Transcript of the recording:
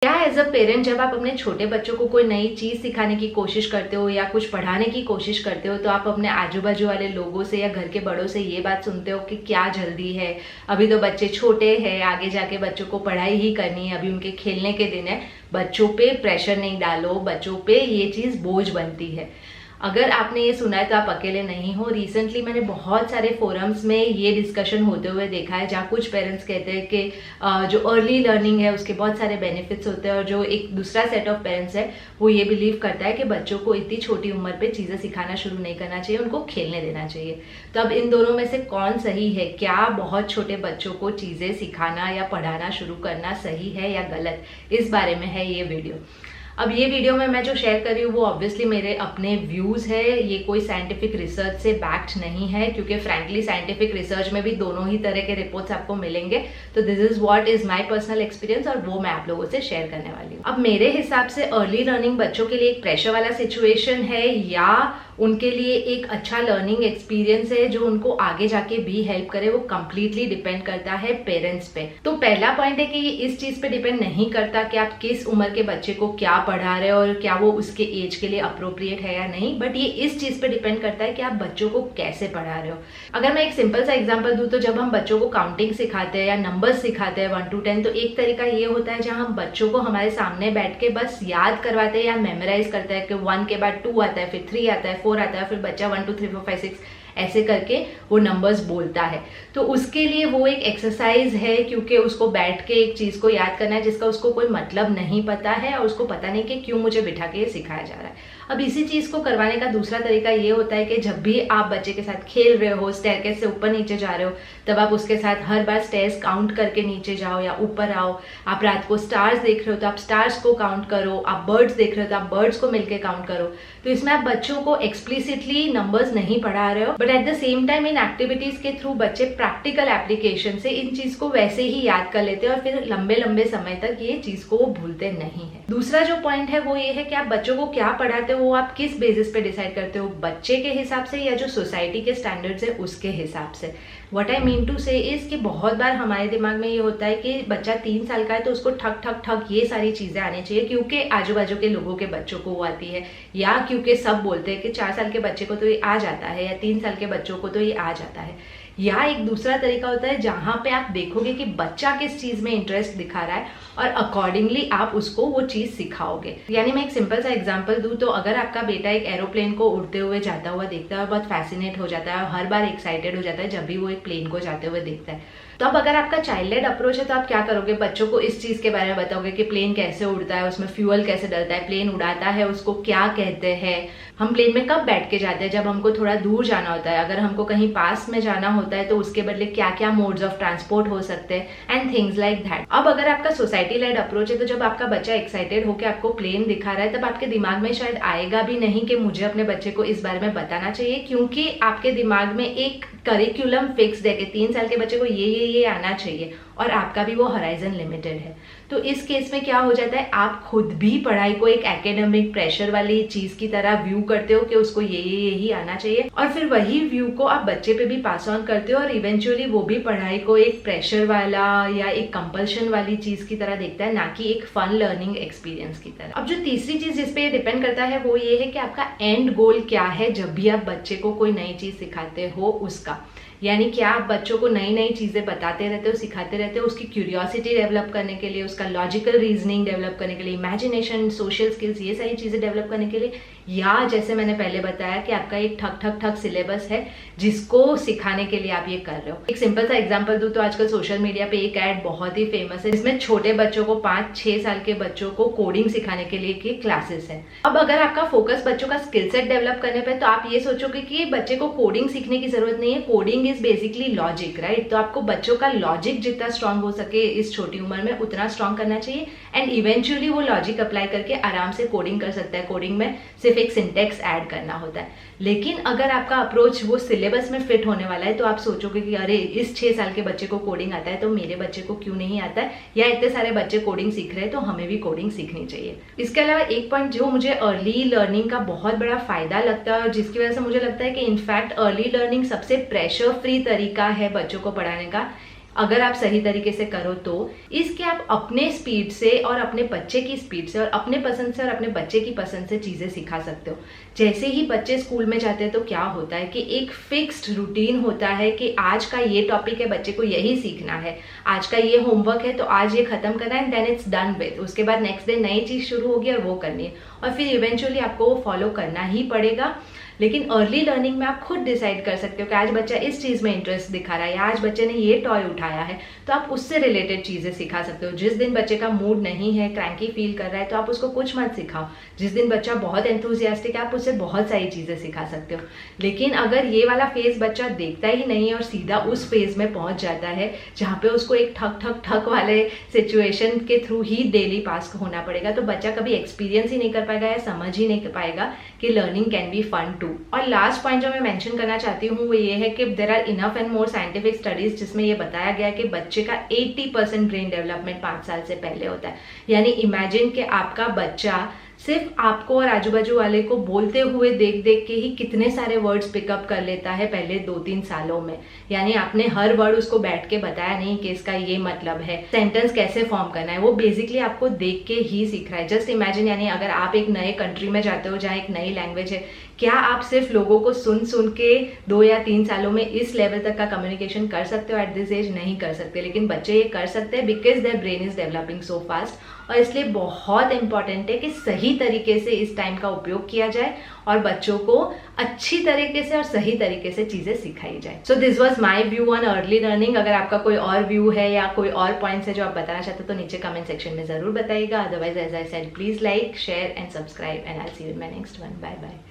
क्या as a parent जब आप अपने छोटे बच्चों को कोई नई चीज सिखाने की कोशिश करते हो या कुछ पढ़ाने की कोशिश करते हो तो आप अपने आजू बाजू वाले लोगों से या घर के बड़ों से ये बात सुनते हो कि क्या जल्दी है, अभी तो बच्चे छोटे हैं, आगे जाके बच्चों को पढ़ाई ही करनी है, अभी उनके खेलने के दिन है, बच्चों पे प्रेशर नहीं डालो, बच्चों पे ये चीज बोझ बनती है। अगर आपने ये सुना है तो आप अकेले नहीं हो। रिसेंटली मैंने बहुत सारे फोरम्स में ये डिस्कशन होते हुए देखा है जहाँ कुछ पेरेंट्स कहते हैं कि जो अर्ली लर्निंग है उसके बहुत सारे बेनिफिट्स होते हैं, और जो एक दूसरा सेट ऑफ पेरेंट्स है वो ये बिलीव करता है कि बच्चों को इतनी छोटी उम्र पे चीज़ें सिखाना शुरू नहीं करना चाहिए, उनको खेलने देना चाहिए। तो अब इन दोनों में से कौन सही है? क्या बहुत छोटे बच्चों को चीज़ें सिखाना या पढ़ाना शुरू करना सही है या गलत? इस बारे में है ये वीडियो। अब ये वीडियो में मैं जो शेयर कर रही हूँ वो ऑब्वियसली मेरे अपने व्यूज है, ये कोई साइंटिफिक रिसर्च से बैक्ड नहीं है, क्योंकि फ्रैंकली साइंटिफिक रिसर्च में भी दोनों ही तरह के रिपोर्ट्स आपको मिलेंगे। तो this is what is my personal experience और वो मैं आप लोगों से शेयर करने वाली हूँ। अब मेरे हिसाब से अर्ली लर्निंग बच्चों के लिए एक प्रेशर वाला सिचुएशन है या उनके लिए एक अच्छा लर्निंग एक्सपीरियंस है जो उनको आगे जाके भी हेल्प करे, वो कंप्लीटली डिपेंड करता है पेरेंट्स पे। तो पहला पॉइंट है कि ये इस चीज पे डिपेंड नहीं करता कि आप किस उम्र के बच्चे को क्या पढ़ा रहे हो और क्या वो उसके एज के लिए अप्रोप्रिएट है या नहीं, बट ये इस चीज पे डिपेंड करता है कि आप बच्चों को कैसे पढ़ा रहे हो। अगर मैं एक सिंपल सा एग्जांपल दूं तो जब हम बच्चों को काउंटिंग सिखाते हैं या नंबर्स सिखाते हैं 1 to 10, तो एक तरीका ये होता है जहां हम बच्चों को हमारे सामने बैठ के बस याद करवाते हैं या मेमोराइज करते हैं कि 1 के बाद 2 आता है, फिर 3 आता है, 4 आता है, फिर बच्चा 1 2 3 4 5 6 ऐसे करके वो नंबर्स बोलता है। तो उसके लिए वो एक एक्सरसाइज है, क्योंकि उसको बैठ के एक चीज को याद करना है जिसका उसको कोई मतलब नहीं पता है और उसको पता नहीं कि क्यों मुझे बिठा के ये सिखाया जा रहा है। अब इसी चीज को करवाने का दूसरा तरीका ये होता है कि जब भी आप बच्चे के साथ खेल रहे हो, स्टेयरकेस से ऊपर नीचे जा रहे हो, तब आप उसके साथ हर बार स्टेयर्स काउंट करके नीचे जाओ या ऊपर आओ। आप रात को स्टार्स देख रहे हो तो आप स्टार्स को काउंट करो, आप बर्ड्स देख रहे हो तो आप बर्ड्स को मिलकर काउंट करो। तो इसमें आप बच्चों को एक्सप्लिसिटली नंबर्स नहीं पढ़ा रहे हो, but at the same time in activities के थ्रू बच्चे प्रैक्टिकल एप्लीकेशन से इन चीज को वैसे ही याद कर लेते हैं और फिर लंबे लंबे समय तक ये चीज को वो भूलते नहीं है। दूसरा जो पॉइंट है वो ये है कि आप बच्चों को क्या पढ़ाते हो वो आप किस बेसिस पे डिसाइड करते हो, बच्चे के हिसाब से या जो सोसाइटी के स्टैंडर्ड्स है उसके हिसाब से। व्हाट आई मीन टू से इज कि बहुत बार हमारे दिमाग में ये होता है कि बच्चा 3 साल का है तो उसको ठक ठक ठक ये सारी चीजें आनी चाहिए क्योंकि आजू बाजू के लोगों के बच्चों को वो आती है, या क्योंकि सब बोलते हैं कि 4 साल के बच्चे को तो ये आ जाता है या 3 साल के बच्चों को तो ये आ जाता है। या एक दूसरा तरीका होता है जहां पे आप देखोगे कि बच्चा किस चीज में इंटरेस्ट दिखा रहा है और अकॉर्डिंगली आप उसको वो चीज सिखाओगे। यानी मैं एक सिंपल सा एग्जांपल दूं तो अगर आपका बेटा एक एरोप्लेन को उड़ते हुए जाता हुआ देखता है और बहुत फैसिनेट हो जाता है और हर बार एक्साइटेड हो जाता है जब भी वो एक प्लेन को जाते हुए देखता है, तो अब अगर आपका चाइल्ड लेड अप्रोच है तो आप क्या करोगे? बच्चों को इस चीज के बारे में बताओगे कि प्लेन कैसे उड़ता है, उसमें फ्यूल कैसे डलता है, प्लेन उड़ाता है उसको क्या कहते हैं, हम प्लेन में कब बैठ के जाते हैं जब हमको थोड़ा दूर जाना होता है, अगर हमको कहीं पास में जाना होता है तो उसके बदले क्या क्या मोड्स ऑफ ट्रांसपोर्ट हो सकते हैं एंड थिंग्स लाइक दैट। अब अगर आपका सोसाइटी लेड अप्रोच है तो जब आपका बच्चा एक्साइटेड होकर आपको प्लेन दिखा रहा है तब आपके दिमाग में शायद आएगा भी नहीं कि मुझे अपने बच्चे को इस बारे में बताना चाहिए, क्योंकि आपके दिमाग में एक करिकुलम फिक्स्ड है कि 3 साल के बच्चे को ये आना चाहिए और आपका भी वो हराइजन लिमिटेड है। तो इस केस में क्या हो जाता है, आप खुद भी पढ़ाई को एक एकेडमिक प्रेशर वाली चीज की तरह व्यू करते हो कि उसको ये ही आना चाहिए, और फिर वही व्यू को आप बच्चे पे भी पास ऑन करते हो और इवेंचुअली वो भी पढ़ाई को एक प्रेशर वाला या एक कंपल्शन वाली चीज की तरह देखता है, ना कि एक फन लर्निंग एक्सपीरियंस की तरह। अब जो तीसरी चीज जिस पे डिपेंड करता है वो ये है कि आपका एंड गोल क्या है जब भी आप बच्चे को कोई नई चीज सिखाते हो उसका। यानी क्या आप बच्चों को नई नई चीजें बताते रहते हो, सिखाते रहते हो उसकी क्यूरियोसिटी डेवलप करने के लिए, उसका लॉजिकल रीजनिंग डेवलप करने के लिए, इमेजिनेशन, सोशल स्किल्स, ये सारी चीजें डेवलप करने के लिए, या जैसे मैंने पहले बताया कि आपका एक ठक ठक ठक सिलेबस है जिसको सिखाने के लिए आप ये कर रहे हो। एक सिंपल सा एग्जांपल दूं तो आजकल सोशल मीडिया पे एक ऐड बहुत ही फेमस है जिसमें छोटे बच्चों को 5-6 साल के बच्चों को कोडिंग सिखाने के लिए की क्लासेस है। अब अगर आपका फोकस बच्चों का स्किल सेट डेवलप करने पे तो आप ये सोचोगे कि बच्चे को कोडिंग सीखने की जरूरत नहीं है, coding is basically logic, right? तो आपको बच्चों का लॉजिक जितना स्ट्रांग हो सके इस छोटी उम्र में उतना स्ट्रांग करना चाहिए एंड इवेंचुअली वो लॉजिक अप्लाई करके आराम से कोडिंग कर सकता है। कोडिंग में सिर्फ एक सिंटेक्स ऐड करना होता है। लेकिन अगर आपका अप्रोच वो सिलेबस में फिट होने वाला है तो आप सोचोगे कि अरे इस 6 साल के बच्चे को कोडिंग आता है तो मेरे बच्चे को क्यों नहीं आता है, या इतने सारे बच्चे कोडिंग सीख रहे हैं तो हमें भी कोडिंग सीखनी चाहिए। इसके अलावा एक पॉइंट जो मुझे अर्ली लर्निंग का बहुत बड़ा फायदा लगता है और जिसकी वजह से मुझे लगता है कि इनफैक्ट अर्ली लर्निंग सबसे प्रेशर फ्री तरीका है बच्चों को पढ़ाने का, अगर आप सही तरीके से करो तो इसके आप अपने स्पीड से और अपने बच्चे की स्पीड से और अपने पसंद से और अपने बच्चे की पसंद से चीजें सिखा सकते हो। जैसे ही बच्चे स्कूल में जाते हैं तो क्या होता है कि एक फिक्स्ड रूटीन होता है कि आज का ये टॉपिक है, बच्चे को यही सीखना है, आज का ये होमवर्क है तो आज ये खत्म करना है, देन इट्स डन विद। उसके बाद नेक्स्ट डे नई चीज शुरू होगी और वो करनी है और फिर इवेंचुअली आपको वो फॉलो करना ही पड़ेगा। लेकिन अर्ली लर्निंग में आप खुद डिसाइड कर सकते हो कि आज बच्चा इस चीज में इंटरेस्ट दिखा रहा है या आज बच्चे ने ये टॉय उठाया है, तो आप उससे रिलेटेड चीजें सिखा सकते हो। जिस दिन बच्चे का मूड नहीं है, क्रैंकी फील कर रहा है, तो आप उसको कुछ मत सिखाओ। जिस दिन बच्चा बहुत एंथुजियास्टिक है, आप उससे बहुत सारी चीजें सिखा सकते हो। लेकिन अगर ये वाला फेज बच्चा देखता ही नहीं है और सीधा उस फेज में पहुंच जाता है जहाँ पे उसको एक ठक ठक ठक वाले सिचुएशन के थ्रू ही डेली पास होना पड़ेगा, तो बच्चा कभी एक्सपीरियंस ही नहीं कर पाएगा या समझ ही नहीं पाएगा कि learning can be fun too. और लास्ट पॉइंट जो मैं मेंशन करना चाहती हूँ वो ये है कि there are enough and more scientific studies जिसमें ये बताया गया कि बच्चे का 80% ब्रेन डेवलपमेंट 5 साल से पहले होता है। यानी इमेजिन कि आपका बच्चा सिर्फ आपको और आजू बाजू वाले को बोलते हुए देख देख के ही कितने सारे वर्ड्स पिकअप कर लेता है पहले 2-3 सालों में। यानी आपने हर वर्ड उसको बैठ के बताया नहीं कि इसका ये मतलब है, सेंटेंस कैसे फॉर्म करना है, वो बेसिकली आपको देख के ही सीख रहा है। जस्ट इमेजिन, यानी अगर आप एक नए कंट्री में जाते हो जहाँ एक नई लैंग्वेज है, क्या आप सिर्फ लोगों को सुन सुन के 2 या 3 सालों में इस लेवल तक का कम्युनिकेशन कर सकते हो? एट दिस एज नहीं कर सकते, लेकिन बच्चे ये कर सकते हैं because their brain is developing so fast. और इसलिए बहुत इंपॉर्टेंट है कि सही तरीके से इस टाइम का उपयोग किया जाए और बच्चों को अच्छी तरीके से और सही तरीके से चीजें सिखाई जाए। So this was my view on early learning. अगर आपका कोई और व्यू है या कोई और पॉइंट्स है जो आप बताना चाहते हो तो नीचे कमेंट सेक्शन में जरूर बताइएगा। Otherwise as I said, please like, share and subscribe and I will see you in my next one. Bye bye.